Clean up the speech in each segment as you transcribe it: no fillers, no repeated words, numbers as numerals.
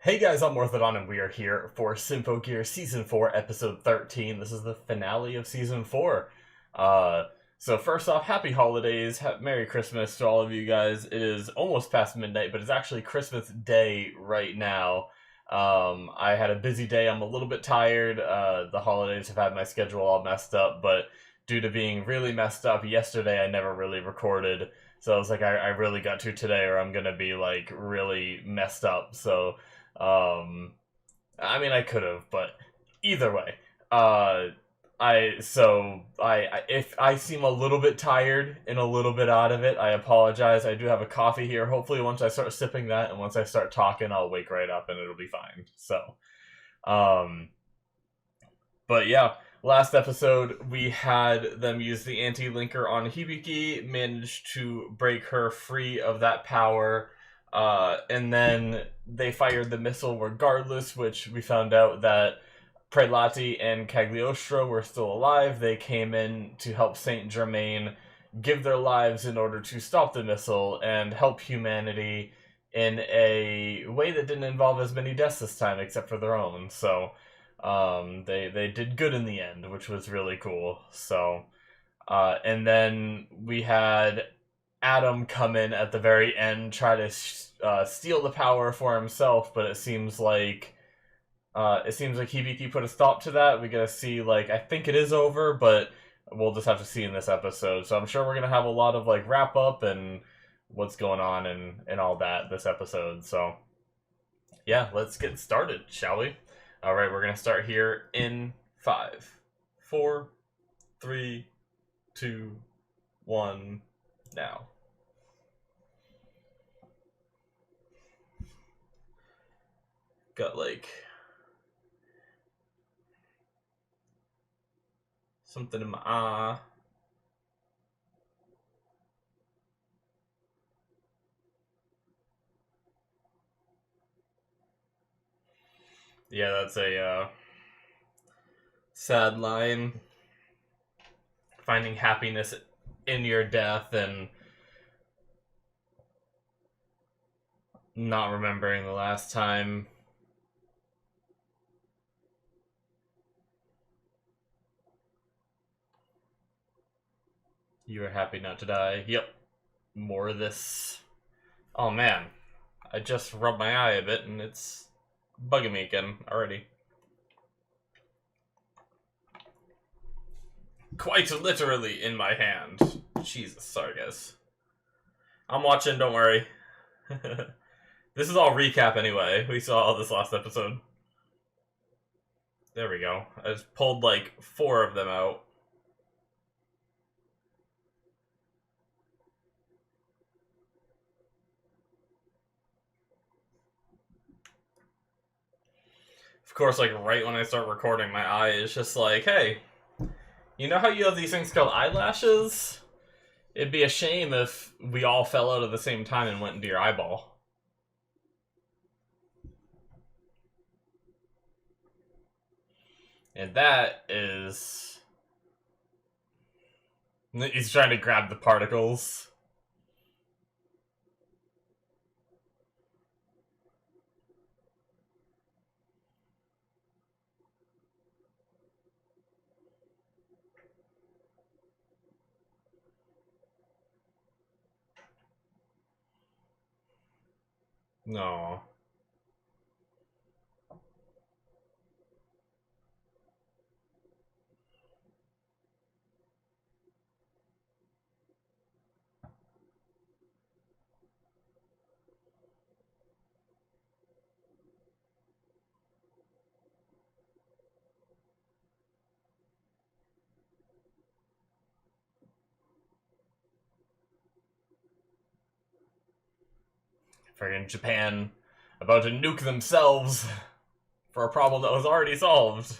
Hey guys, I'm Morthadon, and we are here for Symphogear Season 4, Episode 13. This is the finale of Season 4. Uh, so first off, happy holidays, Merry Christmas to all of you guys. It is almost past midnight, but it's actually Christmas Day right now. I had a busy day, I'm a little bit tired. The holidays have had my schedule all messed up, but due to being really messed up, yesterday I never really recorded. So I was like, I really got to today or I'm gonna be like really messed up, so... I mean, I could have, but either way, if I seem a little bit tired and a little bit out of it, I apologize. I do have a coffee here. Hopefully, once I start sipping that and once I start talking, I'll wake right up and it'll be fine. So, um, but yeah, last episode we had them use the anti-linker on Hibiki, managed to break her free of that power. And then they fired the missile regardless, which we found out that Prelati and Cagliostro were still alive. They came in to help Saint Germain give their lives in order to stop the missile and help humanity in a way that didn't involve as many deaths this time, except for their own. So they did good in the end, which was really cool. So and then we had Adam come in at the very end, try to steal the power for himself, but it seems like Hibiki put a stop to that. We gotta see, like, I think it is over, but we'll just have to see in this episode. So I'm sure we're gonna have a lot of like wrap up and what's going on and all that this episode. So yeah, let's get started, shall we? All right, we're gonna start here in 5, 4, 3, 2, 1, now. Got like something in my eye. Yeah, that's a sad line. Finding happiness in your death and not remembering the last time. You were happy not to die. Yep. More of this. Oh man. I just rubbed my eye a bit and it's bugging me again already. Quite literally in my hand. Jesus, sorry guys. I'm watching, don't worry. This is all recap anyway. We saw all this last episode. There we go. I just pulled like 4 of them out. Of course, like right when I start recording, my eye is just like, hey, you know how you have these things called eyelashes? It'd be a shame if we all fell out at the same time and went into your eyeball. And that is... He's trying to grab the particles. No. Friggin' Japan about to nuke themselves for a problem that was already solved.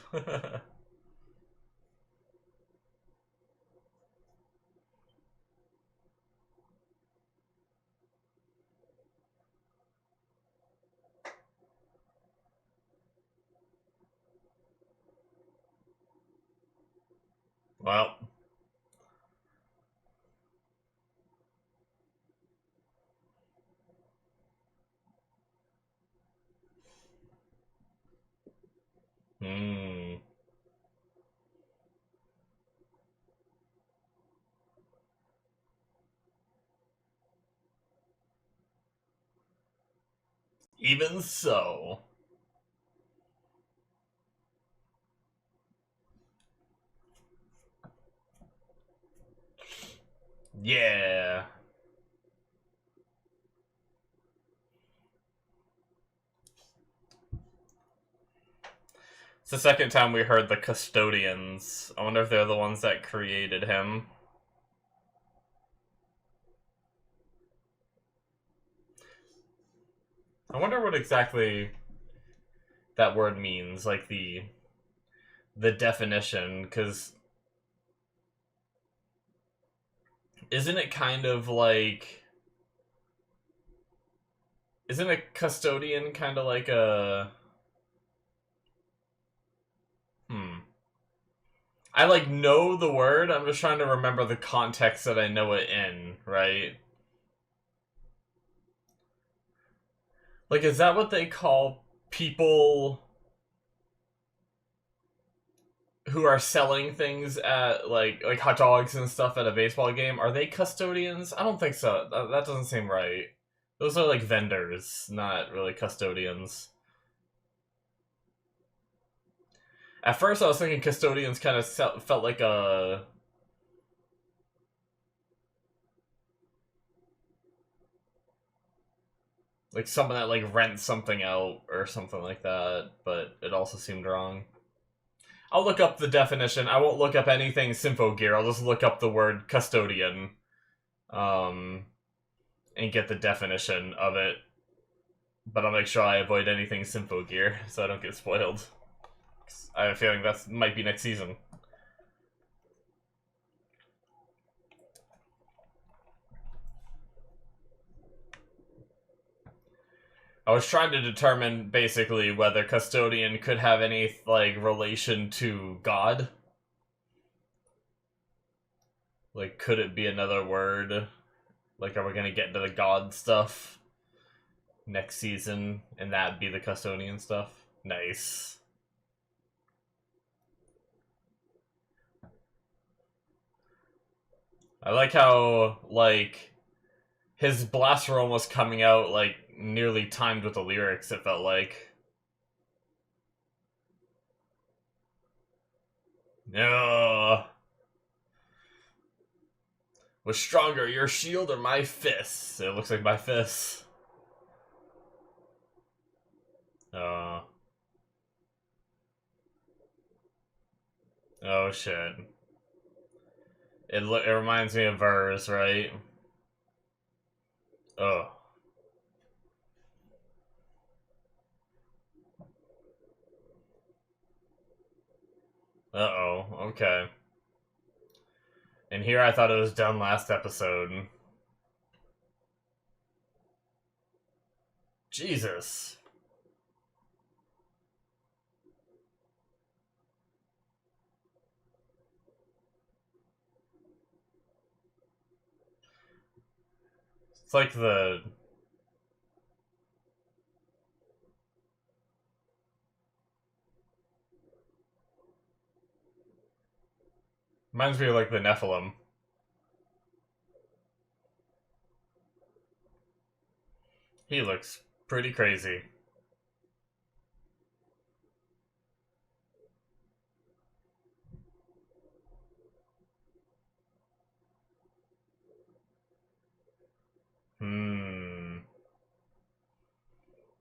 Well, Hmm. Even so. Yeah. It's the second time we heard the custodians. I wonder if they're the ones that created him. I wonder what exactly that word means, like the definition, because isn't it kind of like, isn't a custodian kind of like a I like know the word, I'm just trying to remember the context that I know it in, right? Like, is that what they call people who are selling things at like hot dogs and stuff at a baseball game? Are they custodians? I don't think so. That doesn't seem right. Those are like vendors, not really custodians. At first, I was thinking custodians kind of felt like a like someone that like rents something out or something like that, but it also seemed wrong. I'll look up the definition. I won't look up anything Symphogear. I'll just look up the word custodian, and get the definition of it. But I'll make sure I avoid anything Symphogear so I don't get spoiled. I have a feeling that might be next season. I was trying to determine basically whether custodian could have any like relation to God. Like, could it be another word? Like, are we gonna get into the God stuff next season and that be the custodian stuff? Nice. I like how, like, his blaster roll was coming out, like, nearly timed with the lyrics, it felt like. No. Was stronger, your shield or my fists? It looks like my fists. Oh shit. It reminds me of Vers, right? Oh. Uh-oh, okay. And here I thought it was done last episode. Jesus. It's like the... Reminds me of like the Nephilim. He looks pretty crazy.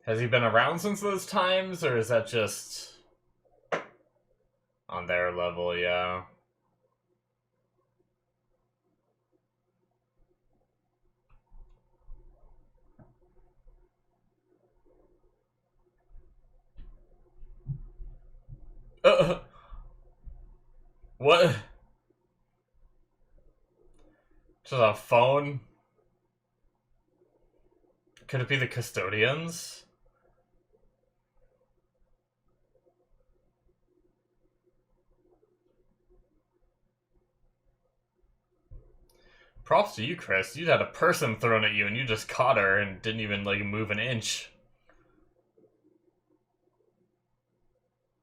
Has he been around since those times, or is that just on their level, yeah? What? Just a phone? Could it be the custodians? Props to you, Chris. You had a person thrown at you and you just caught her and didn't even, like, move an inch.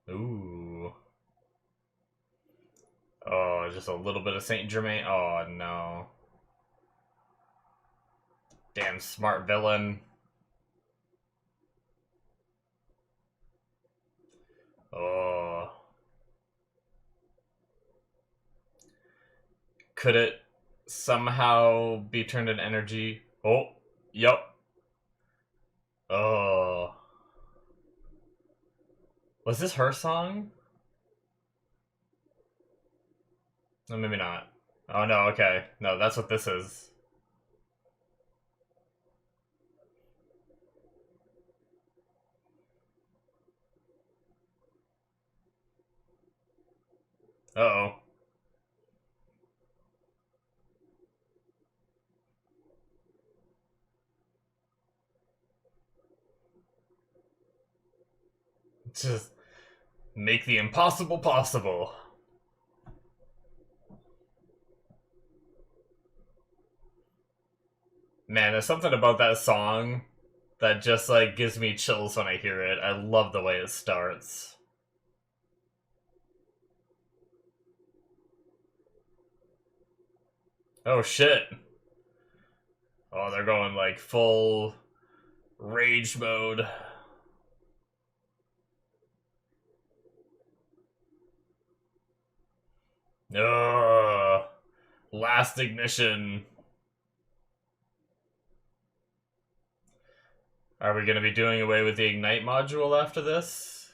Ooh. Oh, just a little bit of Saint Germain. Oh, no. Damn smart villain. Oh. Could it somehow be turned into energy? Oh, yep. Oh. Was this her song? No, maybe not. Oh, no, okay. No, that's what this is. Uh-oh. Just make the impossible possible. Man, there's something about that song that just, like, gives me chills when I hear it. I love the way it starts. Oh, shit. Oh, they're going, like, full rage mode. Ugh. Last ignition. Are we going to be doing away with the Ignite module after this?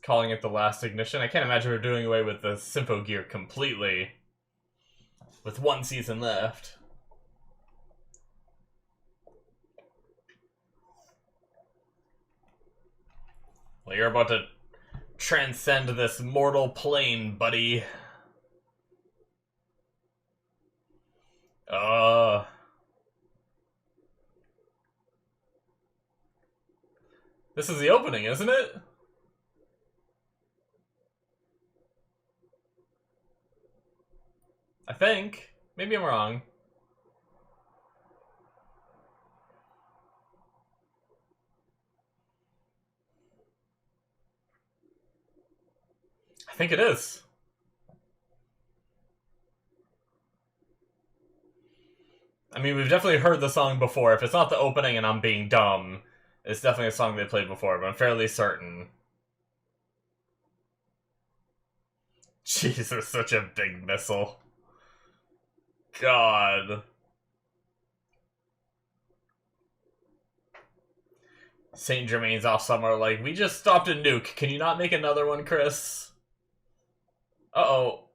Calling it the last ignition? I can't imagine we're doing away with the Symphogear completely. With one season left. Well, you're about to transcend this mortal plane, buddy. This is the opening, isn't it? I think. Maybe I'm wrong. I think it is. I mean, we've definitely heard the song before. If it's not the opening and I'm being dumb, it's definitely a song they played before, but I'm fairly certain. Jesus, such a big missile. God. Saint Germain's off somewhere like, we just stopped a nuke. Can you not make another one, Chris? Uh-oh.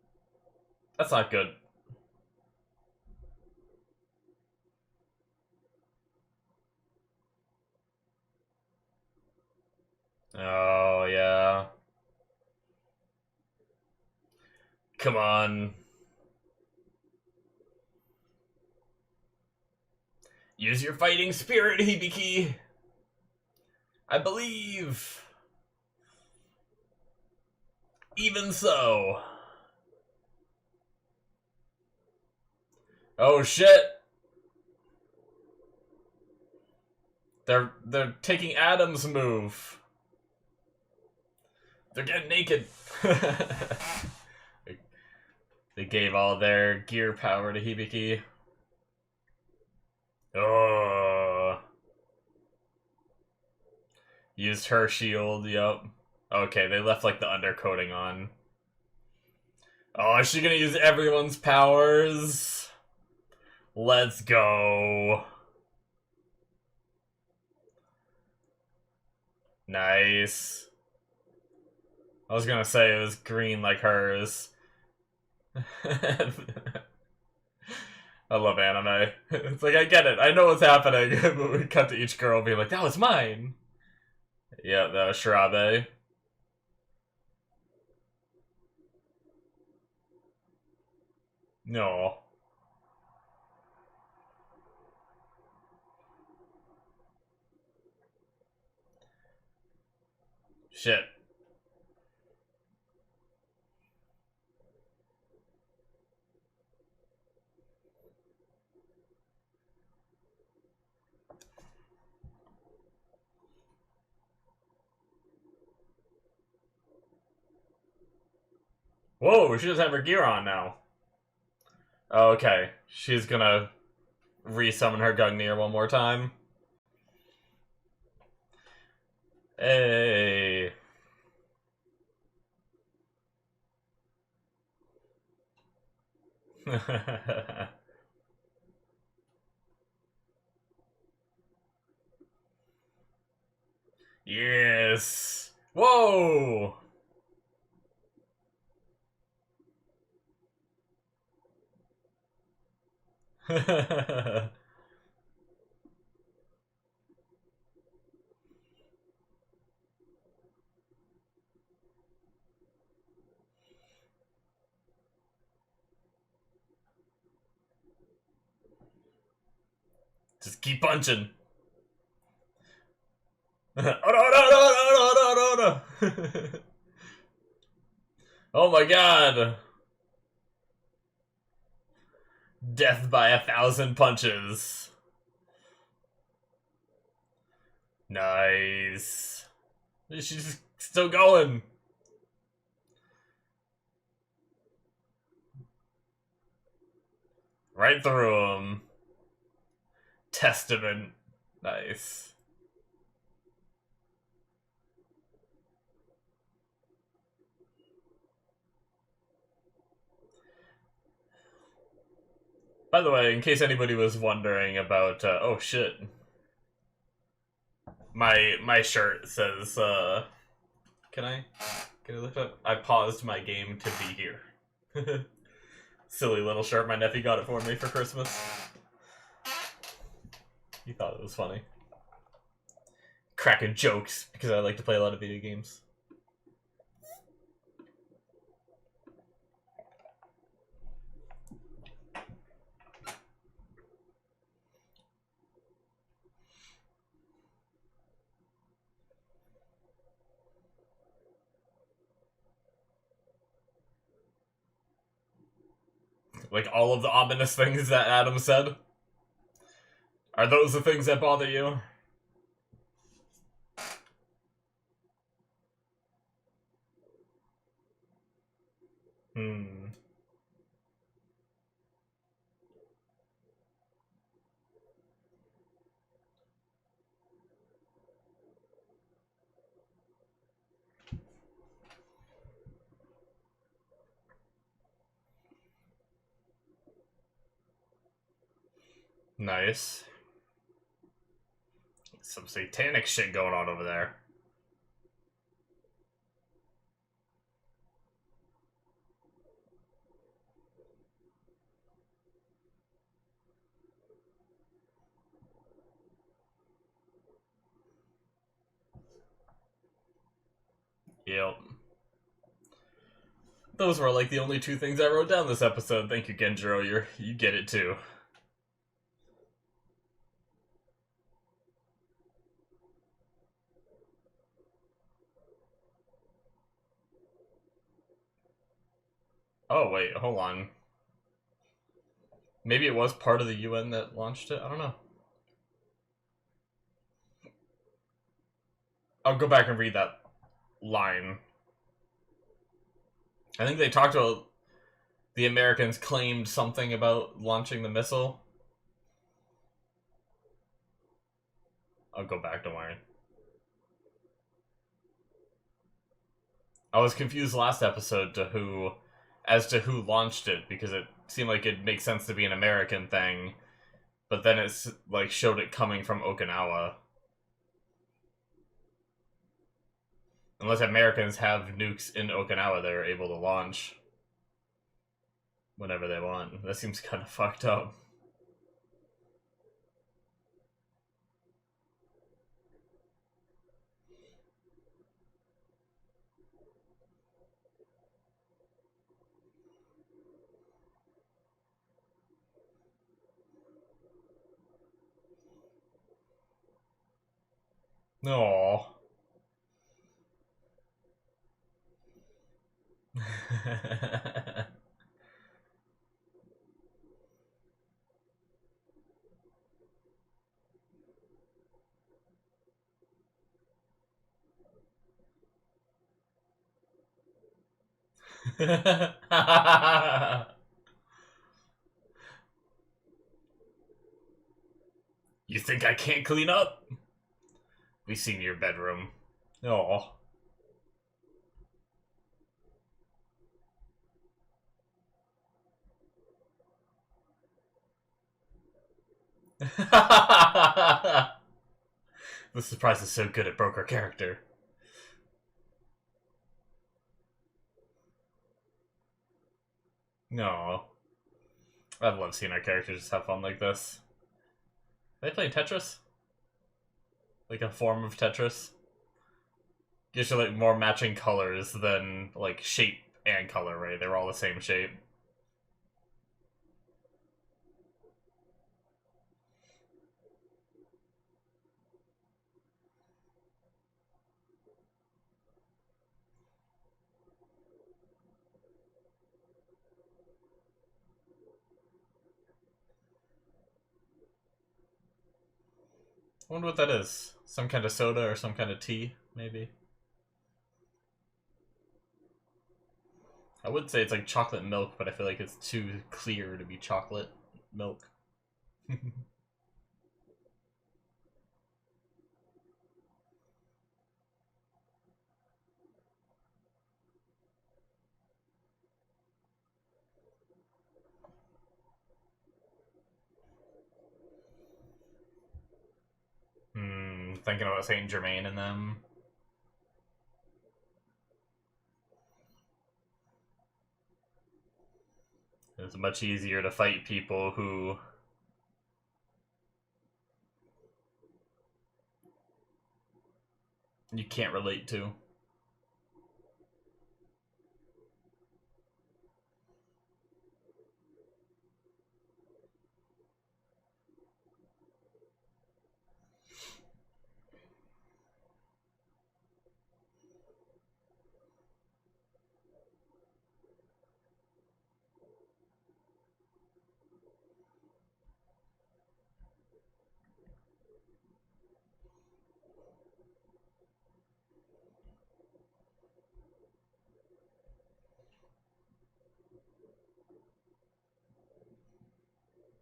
That's not good. Oh, yeah. Come on. Use your fighting spirit, Hibiki. I believe. Even so. Oh shit. They're taking Adam's move. They're getting naked. They gave all their gear power to Hibiki. Oh. Used her shield, yup. Okay, they left like the undercoating on. Oh, is she gonna use everyone's powers? Let's go. Nice. I was gonna say it was green like hers. I love anime. It's like, I get it. I know what's happening. But we cut to each girl being like, that was mine. Yeah, that was Shirabe. No. Shit. Whoa, she doesn't have her gear on now. Okay, she's gonna resummon her Gungnir one more time. Hey. Yes. Whoa. Just keep punching. Oh no, no, no, no, no, no, no. Oh my god. Death by 1,000 punches. Nice. She's still going. Right through him. Testament. Nice. By the way, in case anybody was wondering about, oh shit. My shirt says, can I look up? I paused my game to be here. Silly little shirt, my nephew got it for me for Christmas. He thought it was funny. Cracking jokes, because I like to play a lot of video games. Like all of the ominous things that Adam said? Are those the things that bother you? Hmm. Nice. Some satanic shit going on over there. Yep. Those were like the only two things I wrote down this episode. Thank you, Genjiro. You get it too. Oh wait, hold on. Maybe it was part of the UN that launched it? I don't know. I'll go back and read that line. I think they talked about the Americans claimed something about launching the missile. I'll go back, don't worry. I was confused last episode as to who launched it, because it seemed like it makes sense to be an American thing, but then it's like showed it coming from Okinawa. Unless Americans have nukes in Okinawa, they're able to launch whenever they want. That seems kind of fucked up. No. You think I can't clean up? We seen your bedroom. Oh. The surprise is so good it broke our character. No. I love seeing our characters just have fun like this. Are they playing Tetris? Like a form of Tetris? Gives you like more matching colors than like shape and color, right? They're all the same shape. I wonder what that is. Some kind of soda or some kind of tea, maybe? I would say it's like chocolate milk, but I feel like it's too clear to be chocolate milk. Thinking about Saint Germain and them. It's much easier to fight people who you can't relate to.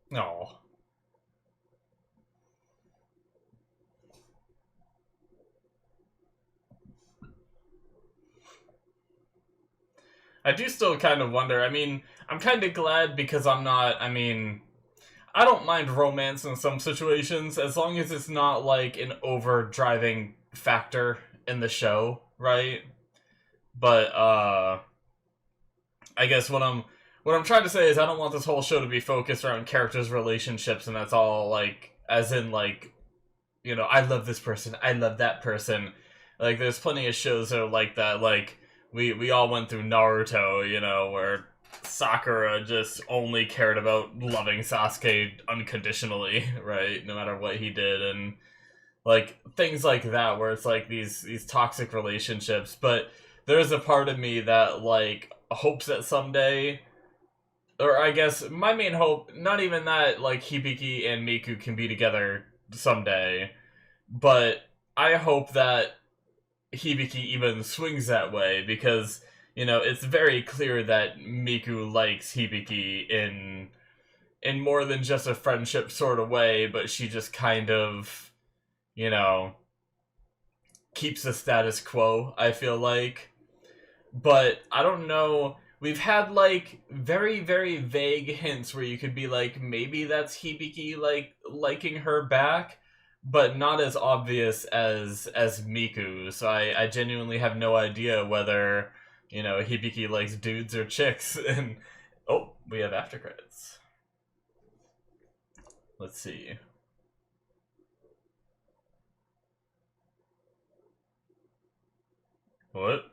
No. I do still kind of wonder. I mean, I'm kind of glad because I'm not. I mean, I don't mind romance in some situations as long as it's not like an overdriving factor in the show, right? But I guess what I'm trying to say is I don't want this whole show to be focused around characters' relationships and that's all like as in like I love this person, I love that person. Like there's plenty of shows that are like that. Like we all went through Naruto, where Sakura just only cared about loving Sasuke unconditionally, right? No matter what he did, and like things like that, where it's like these toxic relationships. But there's a part of me that like hopes that someday, or I guess my main hope, not even that like Hibiki and Miku can be together someday, but I hope that Hibiki even swings that way because it's very clear that Miku likes Hibiki in more than just a friendship sort of way, but she just kind of you know keeps the status quo, I feel like. But I don't know. We've had like very very vague hints where you could be like maybe that's Hibiki like liking her back, but not as obvious as Miku. So I genuinely have no idea whether Hibiki likes dudes or chicks. And oh, we have after credits. Let's see. What?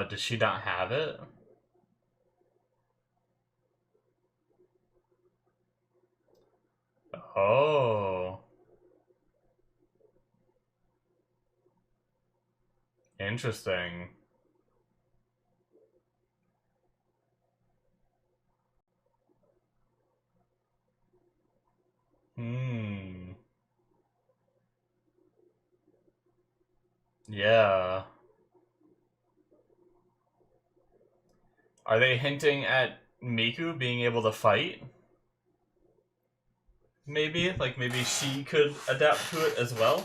Does she not have it? Oh. interesting. Hmm. Yeah. Are they hinting at Miku being able to fight? Maybe? Like, maybe she could adapt to it as well?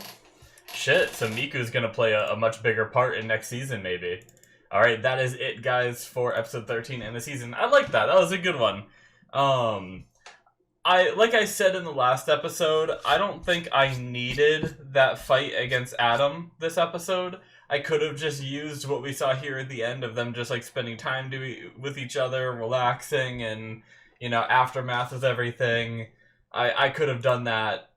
Shit, so Miku's gonna play a much bigger part in next season, maybe. Alright, that is it, guys, for episode 13 and the season. I like that. That was a good one. Like I said in the last episode, I don't think I needed that fight against Adam this episode. I could have just used what we saw here at the end of them just like spending time with each other, relaxing, and aftermath of everything. I could have done that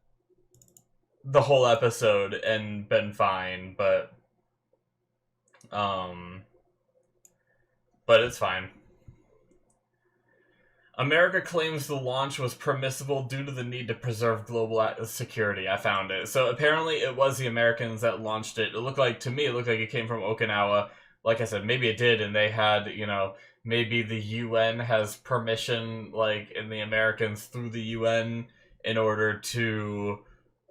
the whole episode and been fine, but it's fine. America claims the launch was permissible due to the need to preserve global security. I found it. So apparently it was the Americans that launched it. To me, it looked like it came from Okinawa. Like I said, maybe it did, and they had, maybe the UN has permission, like, in the Americans through the UN in order to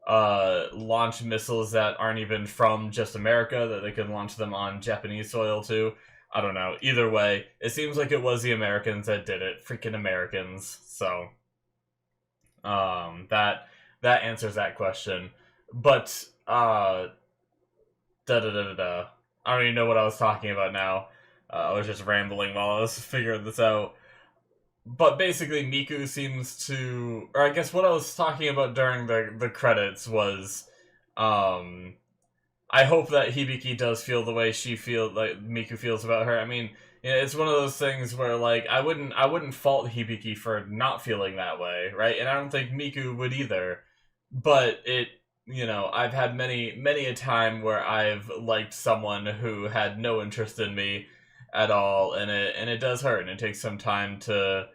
launch missiles that aren't even from just America, that they can launch them on Japanese soil too. I don't know. Either way, it seems like it was the Americans that did it. Freaking Americans. So, that answers that question. But, I don't even know what I was talking about now. I was just rambling while I was figuring this out. But basically, Miku seems to... Or I guess what I was talking about during the credits was... I hope that Hibiki does feel the way Miku feels about her. I mean, it's one of those things where, like, I wouldn't fault Hibiki for not feeling that way, right? And I don't think Miku would either. But I've had many a time where I've liked someone who had no interest in me at all, and it does hurt, and it takes some time to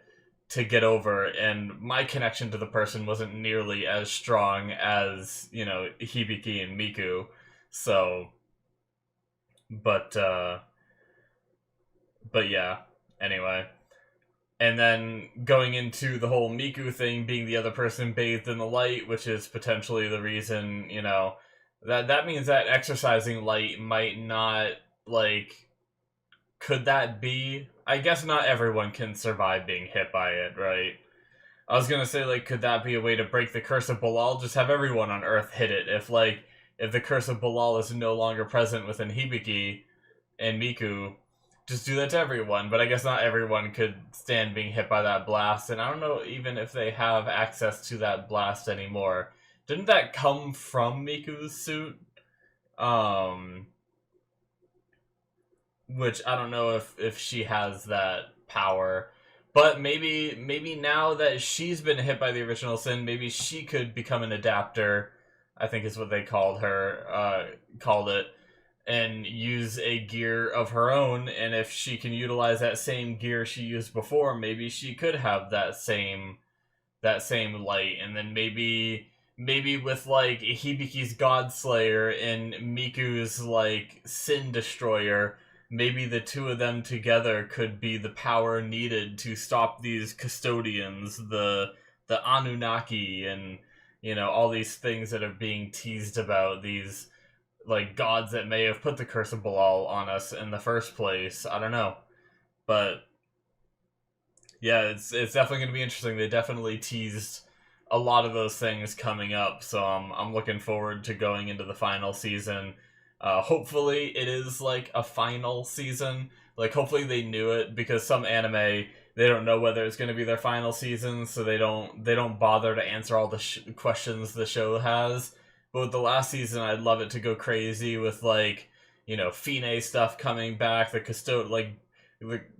get over, and my connection to the person wasn't nearly as strong as, Hibiki and Miku. So, but yeah, anyway. And then going into the whole Miku thing being the other person bathed in the light, which is potentially the reason, that means that exercising light might not, like, could that be? I guess not everyone can survive being hit by it, right? I was gonna say, like, could that be a way to break the curse of Balal? Just have everyone on Earth hit it. If the curse of Balal is no longer present within Hibiki and Miku, just do that to everyone. But I guess not everyone could stand being hit by that blast, and I don't know even if they have access to that blast anymore. Didn't that come from Miku's suit? Which I don't know if she has that power. But maybe now that she's been hit by the original sin, maybe she could become an adapter, I think is what they called it, and use a gear of her own. And if she can utilize that same gear she used before, maybe she could have that same light. And then maybe with, like, Hibiki's Godslayer and Miku's, like, Sin Destroyer, maybe the two of them together could be the power needed to stop these custodians, the Anunnaki, and all these things that are being teased about, these, like, gods that may have put the curse of Balal on us in the first place. I don't know, but yeah, it's definitely going to be interesting. They definitely teased a lot of those things coming up, so I'm looking forward to going into the final season. Hopefully it is, like, a final season. Like, hopefully they knew it, because some anime, they don't know whether it's going to be their final season, so they don't bother to answer all the questions the show has. But with the last season, I'd love it to go crazy with, like, Fine stuff coming back,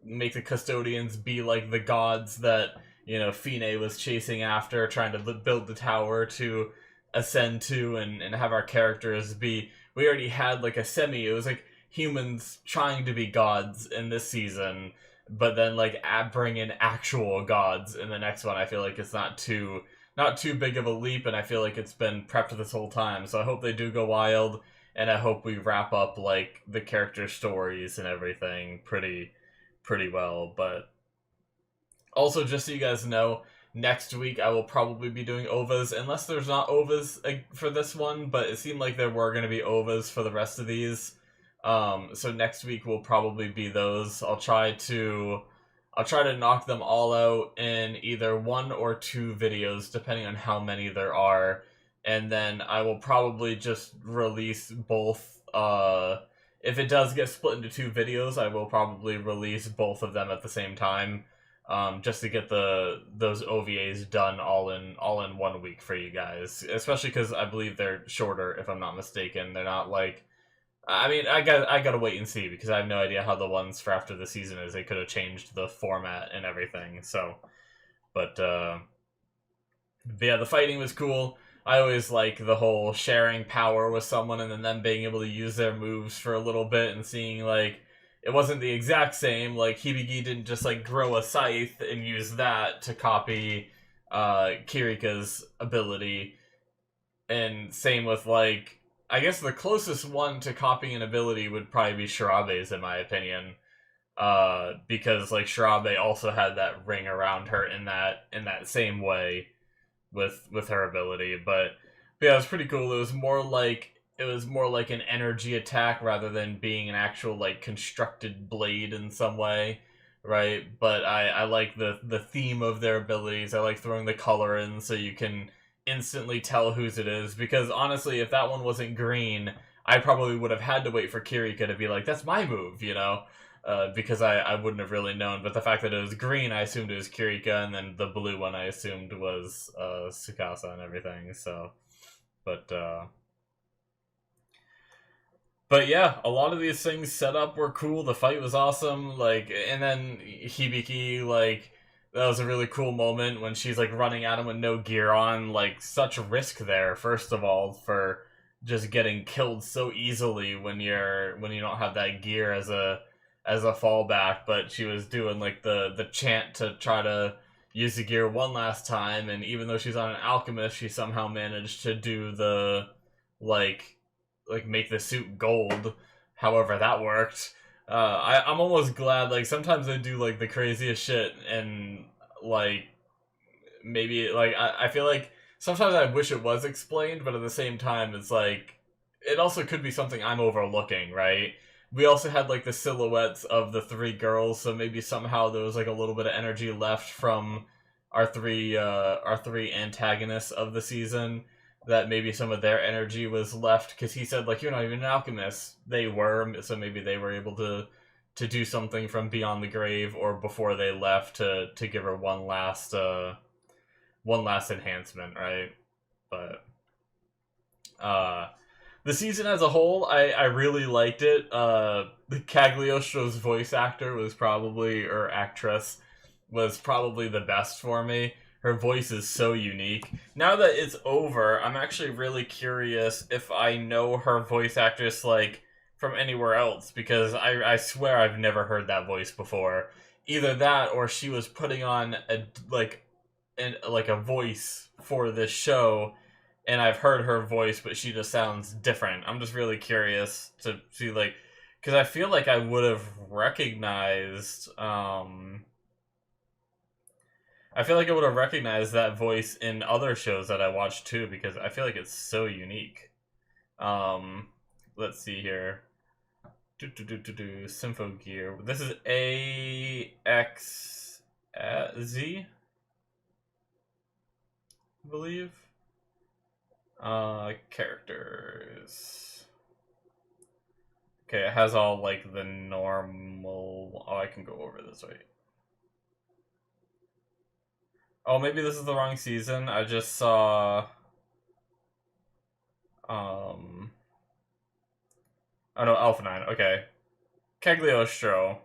make the custodians be like the gods that, Fine was chasing after, trying to build the tower to ascend to, and have our characters be... We already had, like, it was like humans trying to be gods in this season, but then, like, bring in actual gods in the next one. I feel like it's not too big of a leap, and I feel like it's been prepped this whole time, so I hope they do go wild. and I hope we wrap up like the character stories and everything pretty well. But also, just so you guys know, next week I will probably be doing OVAs, unless there's not OVAs for this one, but it seemed like there were going to be OVAs for the rest of these. So next week will probably be those. I'll try to knock them all out in either 1 or 2 videos, depending on how many there are. And then I will probably just release both. If it does get split into 2 videos, I will probably release both of them at the same time. Just to get those OVAs done all in 1 week for you guys, especially because I believe they're shorter, if I'm not mistaken. They're not like, I mean, I gotta wait and see, because I have no idea how the ones for after the season is. They could have changed the format and everything. So, but yeah, the fighting was cool. I always like the whole sharing power with someone and then them being able to use their moves for a little bit and seeing like. It wasn't the exact same, like, Hibiki didn't just, like, grow a scythe and use that to copy Kirika's ability. And same with, like, I guess the closest one to copying an ability would probably be Shirabe's, in my opinion. Because, like, Shirabe also had that ring around her in that same way with her ability. But yeah, it was pretty cool. It was more like an energy attack rather than being an actual like constructed blade in some way, right? But I like the theme of their abilities. I like throwing the color in so you can instantly tell whose it is, because honestly, if that one wasn't green, I probably would have had to wait for Kirika to be like, that's my move, you know? Because I wouldn't have really known. But the fact that it was green, I assumed it was Kirika, and then the blue one I assumed was Tsukasa and everything, so... But yeah, a lot of these things set up were cool. The fight was awesome. Like, and then Hibiki, like, that was a really cool moment when she's like running at him with no gear on. Like, such risk there. First of all, for just getting killed so easily when you don't have that gear as a fallback. But she was doing like the chant to try to use the gear one last time, and even though she's on an alchemist, she somehow managed to do the like make the suit gold, however that worked. I'm almost glad, like, sometimes they do, like, the craziest shit, and, like, maybe, like, I feel like sometimes I wish it was explained, but at the same time, it's like, it also could be something I'm overlooking, right? We also had, like, the silhouettes of the 3 girls, so maybe somehow there was, like, a little bit of energy left from our three antagonists of the season, that maybe some of their energy was left, because he said, like, you're not even an alchemist. They were, so maybe they were able to do something from beyond the grave or before they left to give her one last enhancement, right? But the season as a whole, I really liked it. Cagliostro's voice actor was probably, or actress, was probably the best for me. Her voice is so unique. Now that it's over, I'm actually really curious if I know her voice actress, like, from anywhere else, because I swear I've never heard that voice before. Either that, or she was putting on a voice for this show, and I've heard her voice, but she just sounds different. I'm just really curious to see, like, because I feel like I would have recognized, that voice in other shows that I watched too, because I feel like it's so unique. Let's see here. Symphogear. This is AXZ, I believe. Characters. Okay, it has all, like, the normal... Oh, I can go over this, right? Oh, maybe this is the wrong season. I just saw... Oh no, Alpha 9, okay. Cagliostro.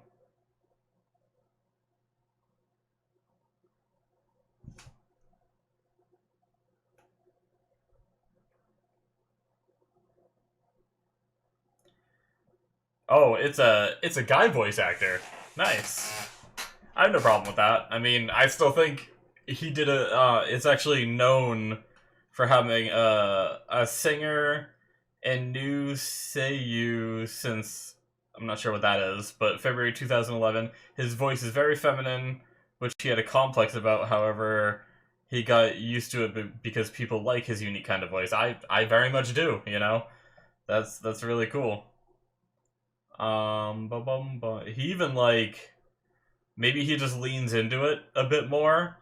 Oh, it's a guy voice actor. Nice. I have no problem with that. I mean, I still think he did it's actually known for having a singer and new Seiyu since I'm not sure what that is, but February 2011. His voice is very feminine, which he had a complex about. However, he got used to it because people like his unique kind of voice. I very much do. You know, that's really cool. He even like maybe he just leans into it a bit more.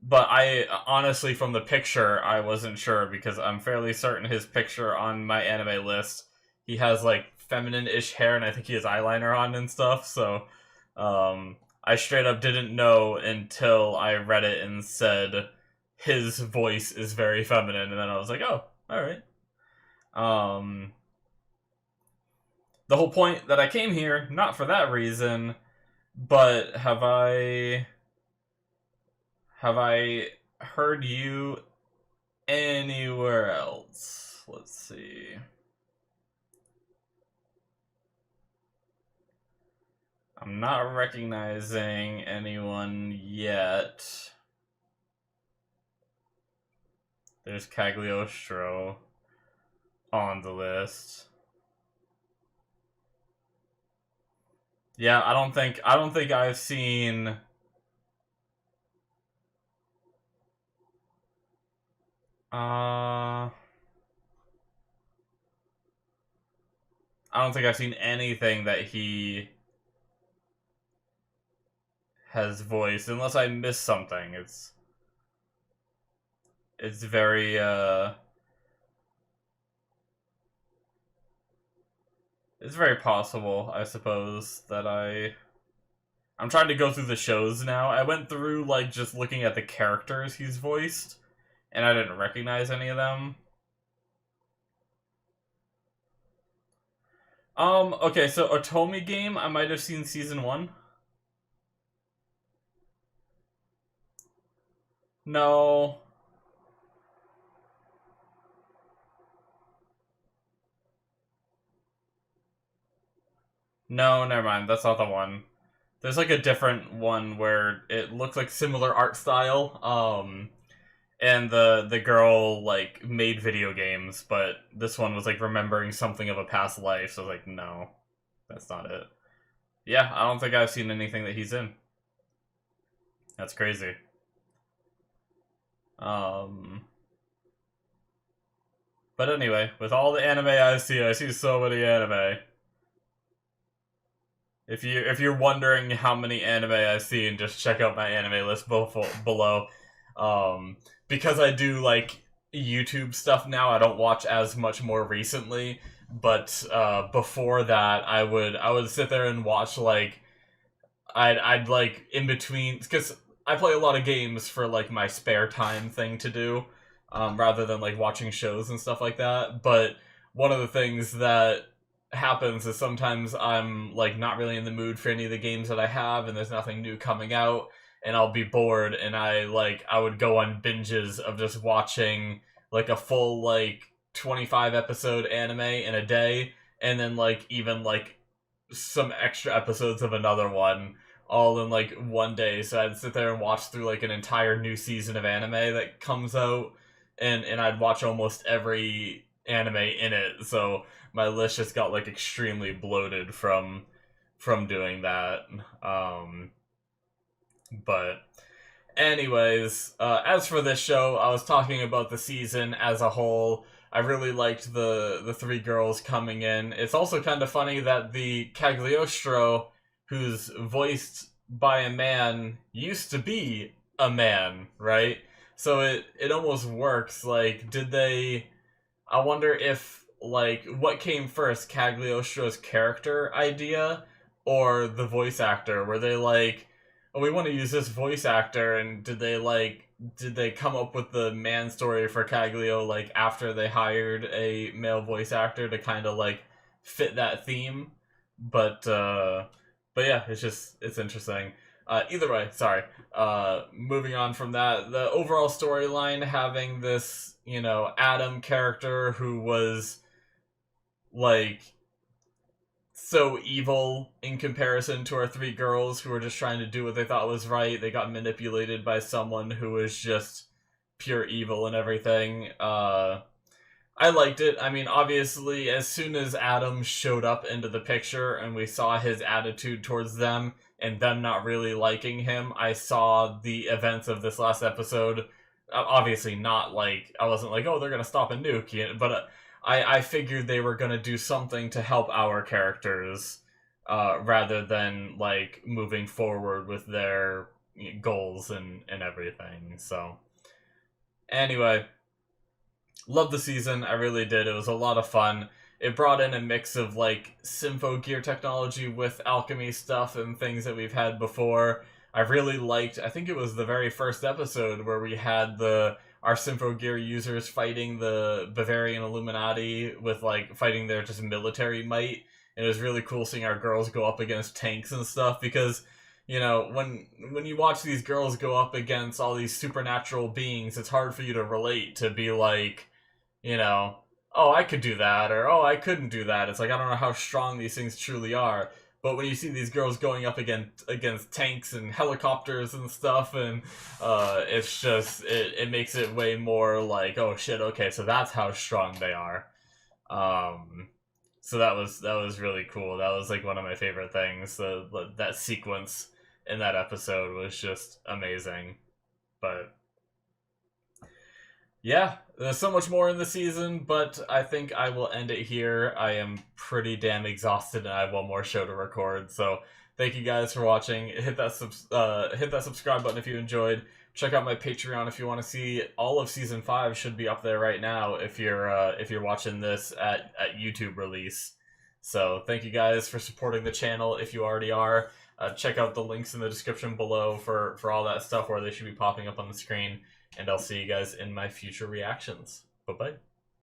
But I honestly, from the picture, I wasn't sure because I'm fairly certain his picture on my anime list, he has like feminine-ish hair, and I think he has eyeliner on and stuff. So, I straight up didn't know until I read it and said his voice is very feminine, and then I was like, oh, all right. The whole point that I came here, not for that reason, but have I heard you anywhere else? Let's see. I'm not recognizing anyone yet. There's Cagliostro on the list. Yeah, I don't think I've seen I don't think I've seen anything that he has voiced, unless I missed something. It's very it's very possible, I suppose, that I'm trying to go through the shows now. I went through like just looking at the characters he's voiced, and I didn't recognize any of them. Okay, so Otomi Game, I might have seen season 1. No. No, never mind. That's not the one. There's like a different one where it looks like similar art style. And the girl like made video games, but this one was like remembering something of a past life. So I was like, no, that's not it. Yeah, I don't think I've seen anything that he's in. That's crazy. But anyway, with all the anime I see so many anime. If you're wondering how many anime I've seen, just check out my anime list below. Because I do like YouTube stuff now, I don't watch as much more recently. But before that, I would sit there and watch like I'd like in between, because I play a lot of games for like my spare time thing to do, rather than like watching shows and stuff like that. But one of the things that happens is sometimes I'm like not really in the mood for any of the games that I have, and there's nothing new coming out, and I'll be bored, and I would go on binges of just watching like a full like 25 episode anime in a day, and then like even like some extra episodes of another one all in like one day. So I'd sit there and watch through like an entire new season of anime that comes out, and I'd watch almost every anime in it. So my list just got like extremely bloated from doing that. But anyways, as for this show, I was talking about the season as a whole. I really liked the three girls coming in. It's also kind of funny that the Cagliostro, who's voiced by a man, used to be a man, right? So it almost works. Like, did they... I wonder if, like, what came first, Cagliostro's character idea or the voice actor? Were they like, oh, we want to use this voice actor, and did they come up with the man story for Caglio, like, after they hired a male voice actor to kind of, like, fit that theme? But yeah, it's interesting. Either way, sorry. Moving on from that, the overall storyline, having this, Adam character who was, like, so evil in comparison to our three girls who were just trying to do what they thought was right. They got manipulated by someone who was just pure evil and everything. I liked it. I mean, obviously, as soon as Adam showed up into the picture and we saw his attitude towards them and them not really liking him, I saw the events of this last episode. Obviously, not like I wasn't like, oh, they're gonna stop a nuke, but I figured they were gonna do something to help our characters, rather than like moving forward with their goals and everything. So anyway, loved the season. I really did. It was a lot of fun. It brought in a mix of like Symphogear technology with alchemy stuff and things that we've had before. I really liked. I think it was the very first episode where we had our Symphogear users fighting the Bavarian Illuminati with like fighting their just military might. And it was really cool seeing our girls go up against tanks and stuff because when you watch these girls go up against all these supernatural beings, it's hard for you to relate to be like, oh, I could do that, or oh, I couldn't do that. It's like, I don't know how strong these things truly are. But when you see these girls going up against tanks and helicopters and stuff, and it's just, it makes it way more like, oh shit, okay, so that's how strong they are. So that was really cool. That was like one of my favorite things. That sequence in that episode was just amazing. But yeah, there's so much more in the season, but I think I will end it here. I am pretty damn exhausted, and I have one more show to record. So thank you guys for watching. Hit that subscribe button if you enjoyed. Check out my Patreon if you want to see all of season 5. Should be up there right now if you're watching this at YouTube release. So thank you guys for supporting the channel if you already are. Check out the links in the description below for all that stuff, where they should be popping up on the screen. And I'll see you guys in my future reactions. Bye-bye.